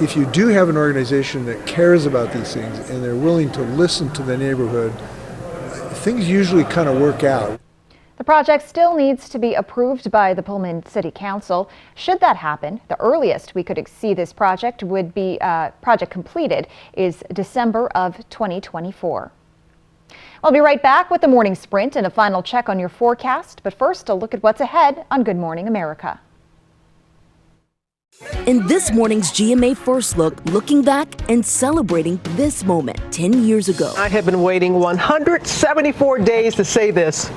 If you do have an organization that cares about these things and they're willing to listen to the neighborhood, things usually kind of work out. The project still needs to be approved by the Pullman City Council. Should that happen, the earliest we could see this project would be project completed is December of 2024. I'll be right back with the morning sprint and a final check on your forecast. But first, a look at what's ahead on Good Morning America. In this morning's GMA First Look, looking back and celebrating this moment 10 years ago. I have been waiting 174 days to say this.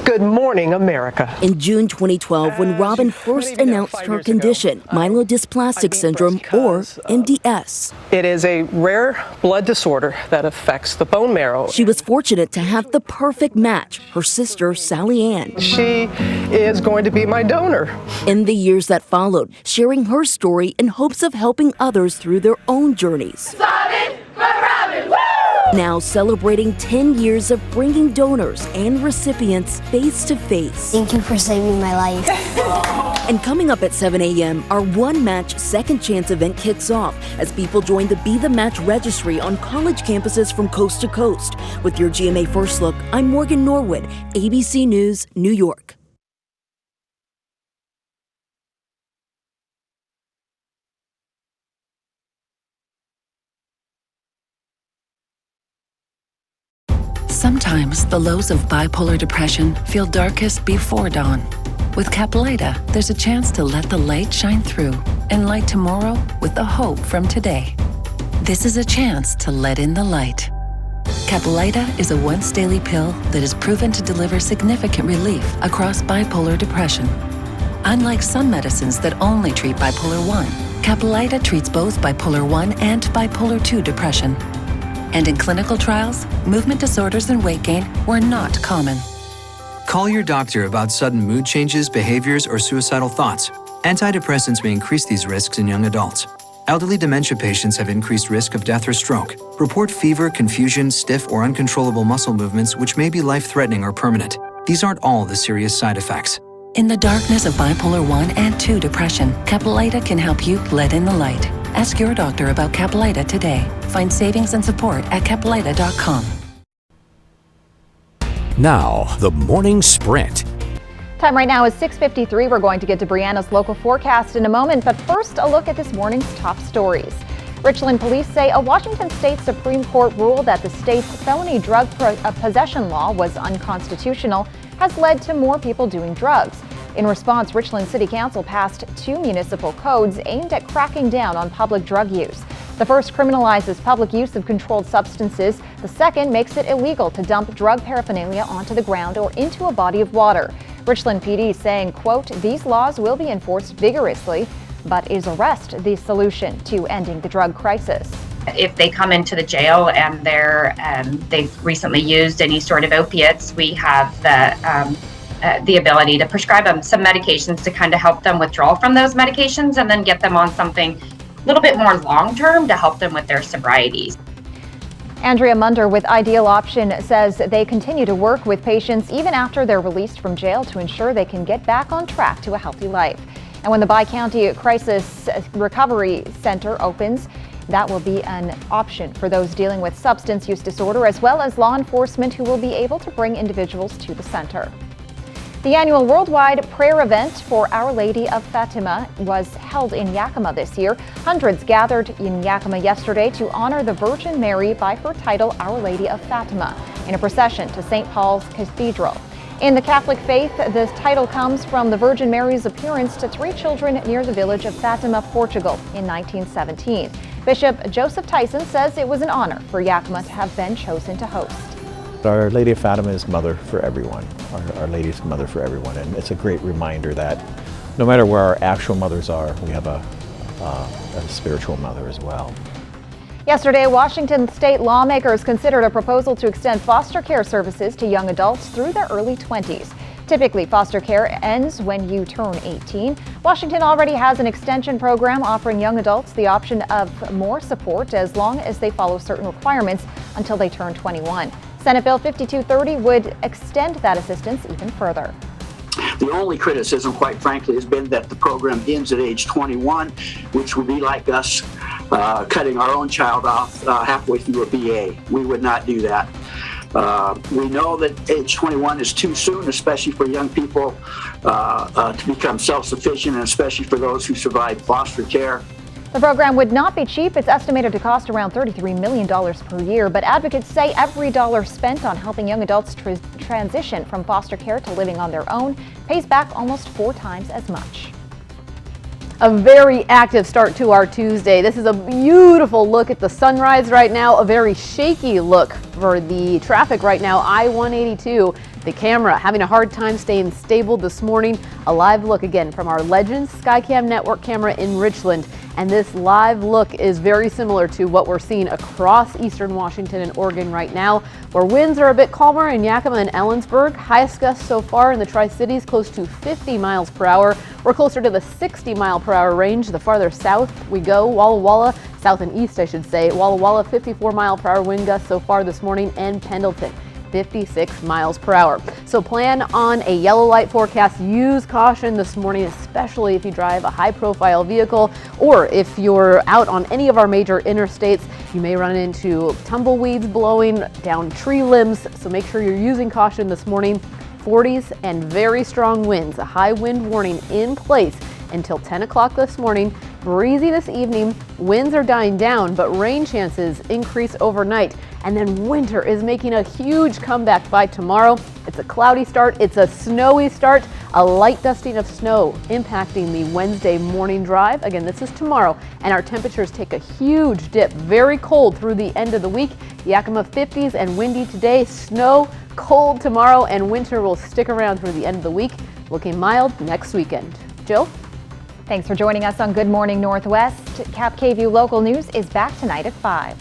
Good morning, America. In June 2012, when Robin first announced her condition, myelodysplastic syndrome, or MDS. It is a rare blood disorder that affects the bone marrow. She was fortunate to have the perfect match, her sister, Sally Ann. She is going to be my donor. In the years that followed, sharing her story in hopes of helping others through their own journeys. Now celebrating 10 years of bringing donors and recipients face to face. Thank you for saving my life. And coming up at 7 a.m., our One Match Second Chance event kicks off as people join the Be the Match registry on college campuses from coast to coast. With your GMA First Look, I'm Morgan Norwood, ABC News, New York. Sometimes the lows of bipolar depression feel darkest before dawn. With Caplyta, there's a chance to let the light shine through and light tomorrow with the hope from today. This is a chance to let in the light. Caplyta is a once-daily pill that is proven to deliver significant relief across bipolar depression. Unlike some medicines that only treat bipolar 1, Caplyta treats both bipolar 1 and bipolar 2 depression. And in clinical trials, movement disorders and weight gain were not common. Call your doctor about sudden mood changes, behaviors, or suicidal thoughts. Antidepressants may increase these risks in young adults. Elderly dementia patients have increased risk of death or stroke. Report fever, confusion, stiff or uncontrollable muscle movements which may be life-threatening or permanent. These aren't all the serious side effects. In the darkness of bipolar 1 and 2 depression, Caplyta can help you let in the light. Ask your doctor about Caplyta today. Find savings and support at Caplyta.com. Now, the morning sprint. Time right now is 6:53. We're going to get to Brianna's local forecast in a moment, but first a look at this morning's top stories. Richland police say a Washington State Supreme Court rule that the state's felony drug possession law was unconstitutional has led to more people doing drugs. In response, Richland City Council passed 2 municipal codes aimed at cracking down on public drug use. The first criminalizes public use of controlled substances. The second makes it illegal to dump drug paraphernalia onto the ground or into a body of water. Richland PD saying, quote, these laws will be enforced vigorously, but is arrest the solution to ending the drug crisis? If they come into the jail and they've recently used any sort of opiates, we have the ability to prescribe them some medications to kind of help them withdraw from those medications and then get them on something a little bit more long-term to help them with their sobriety. Andrea Munder with Ideal Option says they continue to work with patients even after they're released from jail to ensure they can get back on track to a healthy life. And when the Bi-County Crisis Recovery Center opens, that will be an option for those dealing with substance use disorder, as well as law enforcement who will be able to bring individuals to the center. The annual worldwide prayer event for Our Lady of Fatima was held in Yakima this year. Hundreds gathered in Yakima yesterday to honor the Virgin Mary by her title, Our Lady of Fatima, in a procession to St. Paul's Cathedral. In the Catholic faith, the title comes from the Virgin Mary's appearance to 3 children near the village of Fatima, Portugal in 1917. Bishop Joseph Tyson says it was an honor for Yakima to have been chosen to host. Our Lady of Fatima is mother for everyone. Our Lady is mother for everyone, and it's a great reminder that no matter where our actual mothers are, we have a spiritual mother as well. Yesterday, Washington state lawmakers considered a proposal to extend foster care services to young adults through their early 20s. Typically, foster care ends when you turn 18. Washington already has an extension program offering young adults the option of more support as long as they follow certain requirements until they turn 21. Senate Bill 5230 would extend that assistance even further. The only criticism, quite frankly, has been that the program ends at age 21, which would be like us cutting our own child off halfway through a BA. We would not do that. We know that age 21 is too soon, especially for young people to become self-sufficient, and especially for those who survive foster care. The program would not be cheap. It's estimated to cost around $33 million per year, but advocates say every dollar spent on helping young adults transition from foster care to living on their own pays back almost 4 times as much. A very active start to our Tuesday. This is a beautiful look at the sunrise right now, a very shaky look for the traffic right now. I-182, the camera having a hard time staying stable this morning. A live look again from our Legends Skycam network camera in Richland. And this live look is very similar to what we're seeing across eastern Washington and Oregon right now, where winds are a bit calmer in Yakima and Ellensburg. Highest gusts so far in the Tri-Cities close to 50 miles per hour. We're closer to the 60 mile per hour range the farther south we go. Walla Walla, south and east I should say. Walla Walla 54 mile per hour wind gusts so far this morning, and Pendleton 56 miles per hour. So plan on a yellow light forecast. Use caution this morning, especially if you drive a high profile vehicle or if you're out on any of our major interstates. You may run into tumbleweeds blowing down tree limbs, so make sure you're using caution this morning. 40s and very strong winds, a high wind warning in place until 10 o'clock this morning. Breezy this evening, winds are dying down, but rain chances increase overnight. And then winter is making a huge comeback by tomorrow. It's a cloudy start, it's a snowy start, a light dusting of snow impacting the Wednesday morning drive. Again, this is tomorrow, and our temperatures take a huge dip. Very cold through the end of the week. Yakima 50s and windy today, snow, cold tomorrow, and winter will stick around through the end of the week. Looking mild next weekend. Jill. Thanks for joining us on Good Morning Northwest. Cap KVUE Local News is back tonight at 5.